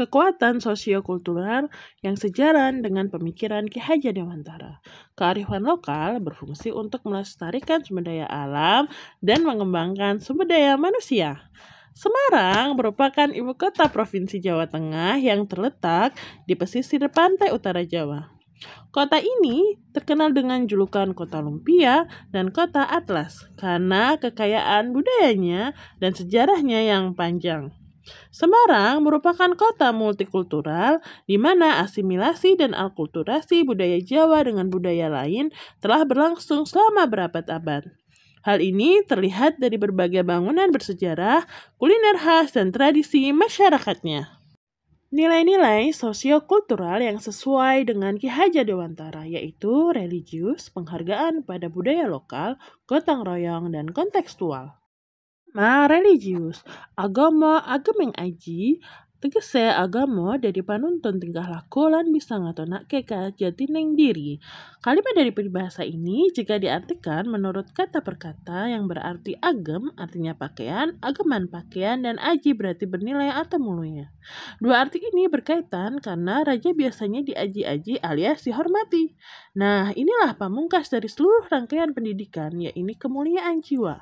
Kekuatan sosiokultural yang sejalan dengan pemikiran Ki Hajar Dewantara. Kearifan lokal berfungsi untuk melestarikan sumber daya alam dan mengembangkan sumber daya manusia. Semarang merupakan ibu kota Provinsi Jawa Tengah yang terletak di pesisir pantai utara Jawa. Kota ini terkenal dengan julukan Kota Lumpia dan Kota Atlas karena kekayaan budayanya dan sejarahnya yang panjang. Semarang merupakan kota multikultural di mana asimilasi dan alkulturasi budaya Jawa dengan budaya lain telah berlangsung selama berabad-abad. Hal ini terlihat dari berbagai bangunan bersejarah, kuliner khas, dan tradisi masyarakatnya. Nilai-nilai sosiokultural yang sesuai dengan Ki Hajar Dewantara yaitu religius, penghargaan pada budaya lokal, gotong royong, dan kontekstual. Religius, agama agemeng aji, tegese agama dari panuntun tingkah laku lan bisa ngatonake kajatining diri. Kalimat dari peribahasa ini jika diartikan menurut kata per kata yang berarti agem artinya pakaian, ageman pakaian, dan aji berarti bernilai atau mulia. Dua arti ini berkaitan karena raja biasanya diaji-aji alias dihormati. Nah, inilah pamungkas dari seluruh rangkaian pendidikan, yaitu kemuliaan jiwa.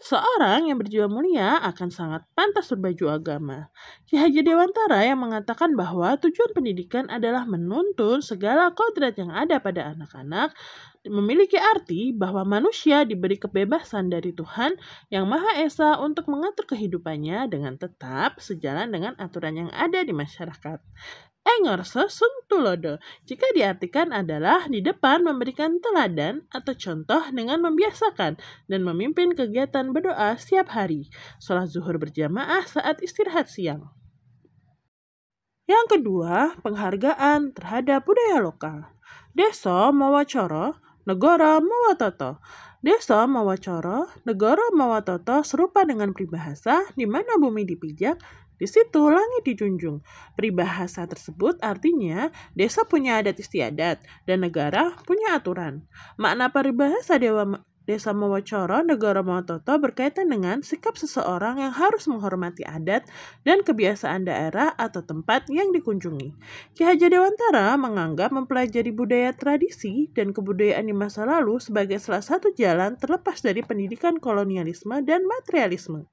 Seorang yang berjiwa mulia akan sangat pantas berbaju agama. Ki Hajar Dewantara yang mengatakan bahwa tujuan pendidikan adalah menuntun segala kodrat yang ada pada anak-anak, memiliki arti bahwa manusia diberi kebebasan dari Tuhan yang Maha Esa untuk mengatur kehidupannya dengan tetap sejalan dengan aturan yang ada di masyarakat. Engorso sunt tulodo jika diartikan adalah di depan memberikan teladan atau contoh dengan membiasakan dan memimpin kegiatan berdoa setiap hari, sholat zuhur berjamaah saat istirahat siang. Yang kedua, penghargaan terhadap budaya lokal. Desa mawa cara, negara mawa tata. Desa mawa cara, negara mawa tata serupa dengan peribahasa di mana bumi dipijak, di situ langit dijunjung. Peribahasa tersebut artinya desa punya adat istiadat dan negara punya aturan. Makna peribahasa desa mawa cara, negara mawa tata berkaitan dengan sikap seseorang yang harus menghormati adat dan kebiasaan daerah atau tempat yang dikunjungi. Ki Hajar Dewantara menganggap mempelajari budaya tradisi dan kebudayaan di masa lalu sebagai salah satu jalan terlepas dari pendidikan kolonialisme dan materialisme.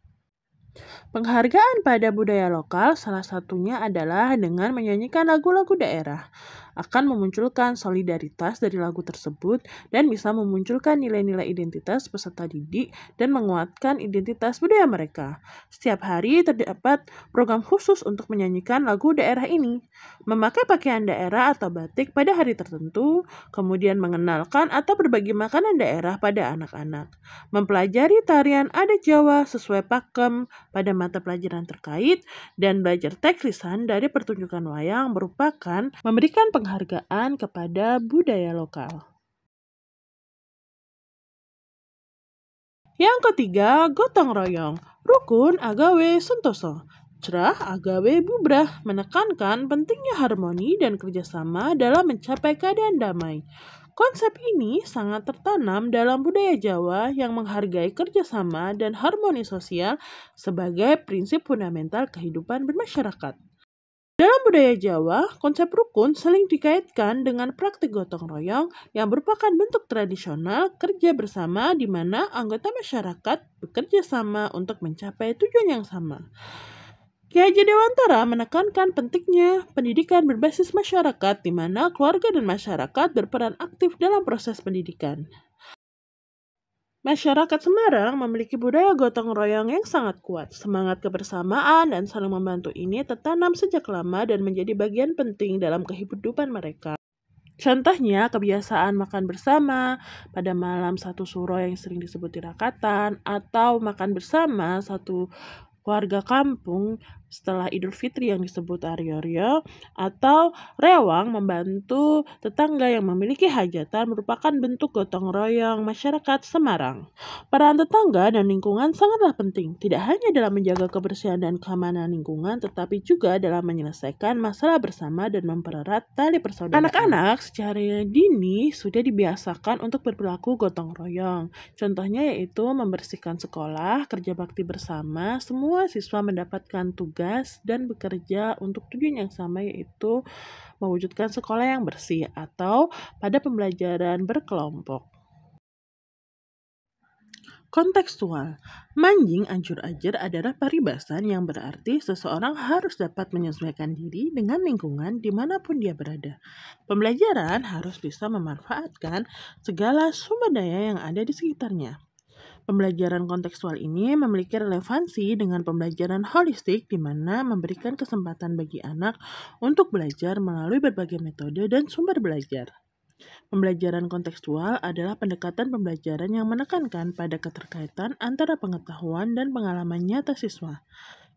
Penghargaan pada budaya lokal salah satunya adalah dengan menyanyikan lagu-lagu daerah. Akan memunculkan solidaritas dari lagu tersebut dan bisa memunculkan nilai-nilai identitas peserta didik dan menguatkan identitas budaya mereka. Setiap hari terdapat program khusus untuk menyanyikan lagu daerah ini. Memakai pakaian daerah atau batik pada hari tertentu, kemudian mengenalkan atau berbagi makanan daerah pada anak-anak. Mempelajari tarian adat Jawa sesuai pakem pada mata pelajaran terkait dan belajar teks lisan dari pertunjukan wayang merupakan memberikan penghargaan kepada budaya lokal. Yang ketiga, gotong royong, rukun agawe suntoso. Cerah agawe bubrah, menekankan pentingnya harmoni dan kerjasama dalam mencapai keadaan damai. Konsep ini sangat tertanam dalam budaya Jawa yang menghargai kerjasama dan harmoni sosial sebagai prinsip fundamental kehidupan bermasyarakat. Dalam budaya Jawa, konsep rukun sering dikaitkan dengan praktik gotong royong yang merupakan bentuk tradisional kerja bersama di mana anggota masyarakat bekerja sama untuk mencapai tujuan yang sama. Ki Hajar Dewantara menekankan pentingnya pendidikan berbasis masyarakat di mana keluarga dan masyarakat berperan aktif dalam proses pendidikan. Masyarakat Semarang memiliki budaya gotong royong yang sangat kuat. Semangat kebersamaan dan saling membantu ini tertanam sejak lama dan menjadi bagian penting dalam kehidupan mereka. Contohnya kebiasaan makan bersama pada malam satu suro yang sering disebut tirakatan, atau makan bersama satu warga kampung setelah Idul Fitri yang disebut Aryo-ryo, atau rewang membantu tetangga yang memiliki hajatan merupakan bentuk gotong royong masyarakat Semarang. Peran tetangga dan lingkungan sangatlah penting, tidak hanya dalam menjaga kebersihan dan keamanan lingkungan, tetapi juga dalam menyelesaikan masalah bersama dan mempererat tali persaudaraan. Anak-anak secara dini sudah dibiasakan untuk berperilaku gotong royong. Contohnya yaitu membersihkan sekolah, kerja bakti bersama, semua siswa mendapatkan tugas bertugas dan bekerja untuk tujuan yang sama, yaitu mewujudkan sekolah yang bersih atau pada pembelajaran berkelompok. Kontekstual. Manjing anjur-ajer adalah paribasan yang berarti seseorang harus dapat menyesuaikan diri dengan lingkungan dimanapun dia berada. Pembelajaran harus bisa memanfaatkan segala sumber daya yang ada di sekitarnya. Pembelajaran kontekstual ini memiliki relevansi dengan pembelajaran holistik, di mana memberikan kesempatan bagi anak untuk belajar melalui berbagai metode dan sumber belajar. Pembelajaran kontekstual adalah pendekatan pembelajaran yang menekankan pada keterkaitan antara pengetahuan dan pengalaman nyata siswa,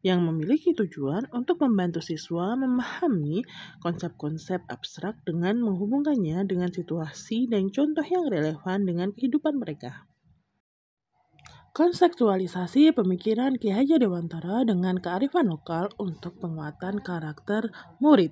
yang memiliki tujuan untuk membantu siswa memahami konsep-konsep abstrak dengan menghubungkannya dengan situasi dan contoh yang relevan dengan kehidupan mereka. Konseptualisasi pemikiran Ki Hajar Dewantara dengan kearifan lokal untuk penguatan karakter murid.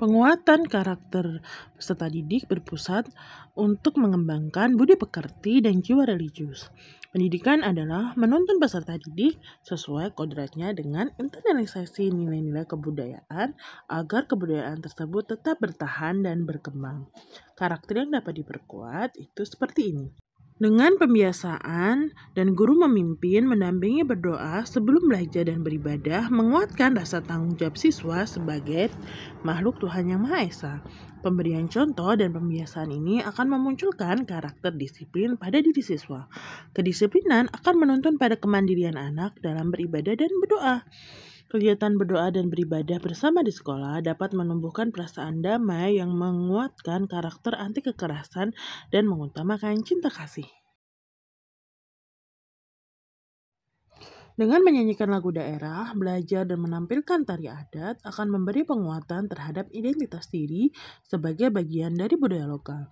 Penguatan karakter peserta didik berpusat untuk mengembangkan budi pekerti dan jiwa religius. Pendidikan adalah menuntun peserta didik sesuai kodratnya dengan internalisasi nilai-nilai kebudayaan agar kebudayaan tersebut tetap bertahan dan berkembang. Karakter yang dapat diperkuat itu seperti ini. Dengan pembiasaan dan guru memimpin, mendampingi, berdoa sebelum belajar dan beribadah, menguatkan rasa tanggung jawab siswa sebagai makhluk Tuhan Yang Maha Esa. Pemberian contoh dan pembiasaan ini akan memunculkan karakter disiplin pada diri siswa. Kedisiplinan akan menuntun pada kemandirian anak dalam beribadah dan berdoa. Kegiatan berdoa dan beribadah bersama di sekolah dapat menumbuhkan perasaan damai yang menguatkan karakter anti kekerasan dan mengutamakan cinta kasih. Dengan menyanyikan lagu daerah, belajar dan menampilkan tari adat akan memberi penguatan terhadap identitas diri sebagai bagian dari budaya lokal.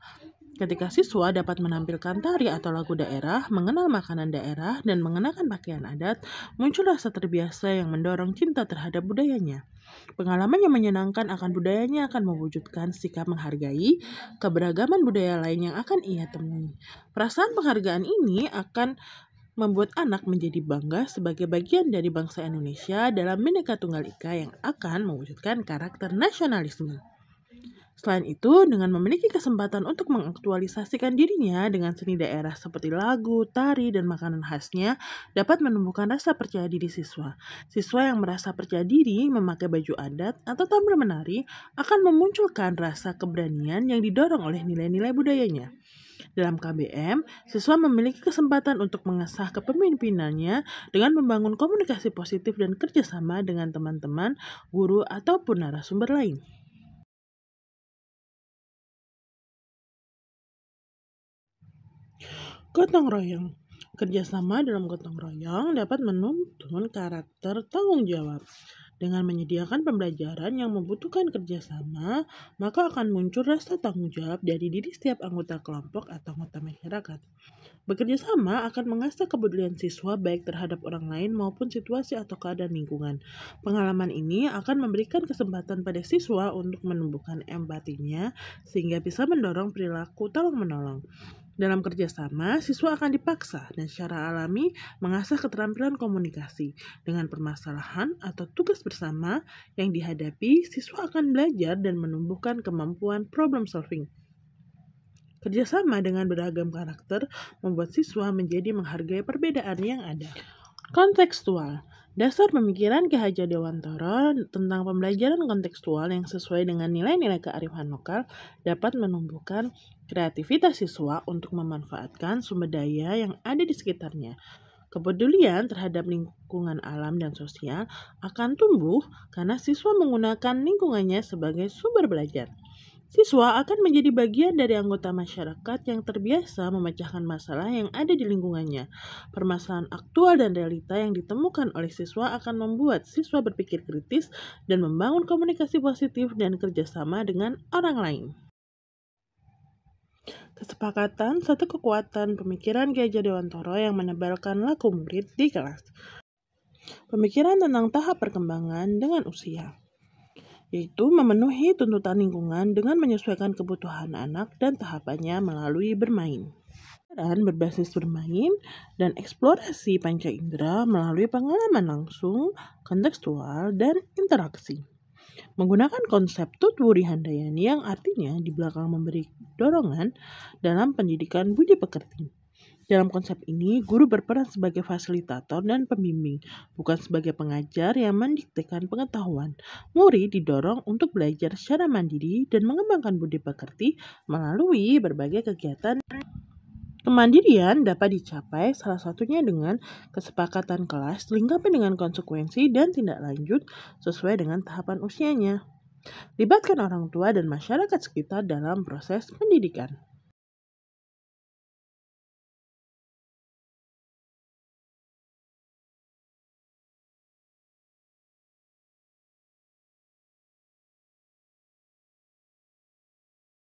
Ketika siswa dapat menampilkan tari atau lagu daerah, mengenal makanan daerah, dan mengenakan pakaian adat, muncul rasa terbiasa yang mendorong cinta terhadap budayanya. Pengalaman yang menyenangkan akan budayanya akan mewujudkan sikap menghargai keberagaman budaya lain yang akan ia temui. Perasaan penghargaan ini akan membuat anak menjadi bangga sebagai bagian dari bangsa Indonesia dalam Bhinneka Tunggal Ika yang akan mewujudkan karakter nasionalisme. Selain itu, dengan memiliki kesempatan untuk mengaktualisasikan dirinya dengan seni daerah seperti lagu, tari, dan makanan khasnya, dapat menumbuhkan rasa percaya diri siswa. Siswa yang merasa percaya diri memakai baju adat atau tampil menari akan memunculkan rasa keberanian yang didorong oleh nilai-nilai budayanya. Dalam KBM, siswa memiliki kesempatan untuk mengasah kepemimpinannya dengan membangun komunikasi positif dan kerjasama dengan teman-teman, guru, ataupun narasumber lain. Gotong royong. Kerjasama dalam gotong royong dapat menuntun karakter tanggung jawab. Dengan menyediakan pembelajaran yang membutuhkan kerjasama, maka akan muncul rasa tanggung jawab dari diri setiap anggota kelompok atau anggota masyarakat. Bekerja sama akan mengasah kepedulian siswa baik terhadap orang lain maupun situasi atau keadaan lingkungan. Pengalaman ini akan memberikan kesempatan pada siswa untuk menumbuhkan empatinya sehingga bisa mendorong perilaku tolong-menolong. Dalam kerjasama, siswa akan dipaksa dan secara alami mengasah keterampilan komunikasi. Dengan permasalahan atau tugas bersama yang dihadapi, siswa akan belajar dan menumbuhkan kemampuan problem solving. Kerjasama dengan beragam karakter membuat siswa menjadi menghargai perbedaan yang ada. Kontekstual. Dasar pemikiran Ki Hajar Dewantara tentang pembelajaran kontekstual yang sesuai dengan nilai-nilai kearifan lokal dapat menumbuhkan kreativitas siswa untuk memanfaatkan sumber daya yang ada di sekitarnya. Kepedulian terhadap lingkungan alam dan sosial akan tumbuh karena siswa menggunakan lingkungannya sebagai sumber belajar. Siswa akan menjadi bagian dari anggota masyarakat yang terbiasa memecahkan masalah yang ada di lingkungannya. Permasalahan aktual dan realita yang ditemukan oleh siswa akan membuat siswa berpikir kritis dan membangun komunikasi positif dan kerjasama dengan orang lain. Kesepakatan satu kekuatan pemikiran Ki Hajar Dewantara yang menebalkan laku murid di kelas. Pemikiran tentang tahap perkembangan dengan usia, yaitu memenuhi tuntutan lingkungan dengan menyesuaikan kebutuhan anak dan tahapannya melalui bermain. Pembelajaran berbasis bermain dan eksplorasi panca indera melalui pengalaman langsung, kontekstual, dan interaksi. Menggunakan konsep Tutwuri Handayani yang artinya di belakang memberi dorongan dalam pendidikan budi pekerti. Dalam konsep ini, guru berperan sebagai fasilitator dan pembimbing, bukan sebagai pengajar yang mendiktekan pengetahuan. Murid didorong untuk belajar secara mandiri dan mengembangkan budi pekerti melalui berbagai kegiatan. Kemandirian dapat dicapai salah satunya dengan kesepakatan kelas dilengkapi dengan konsekuensi dan tindak lanjut sesuai dengan tahapan usianya. Libatkan orang tua dan masyarakat sekitar dalam proses pendidikan.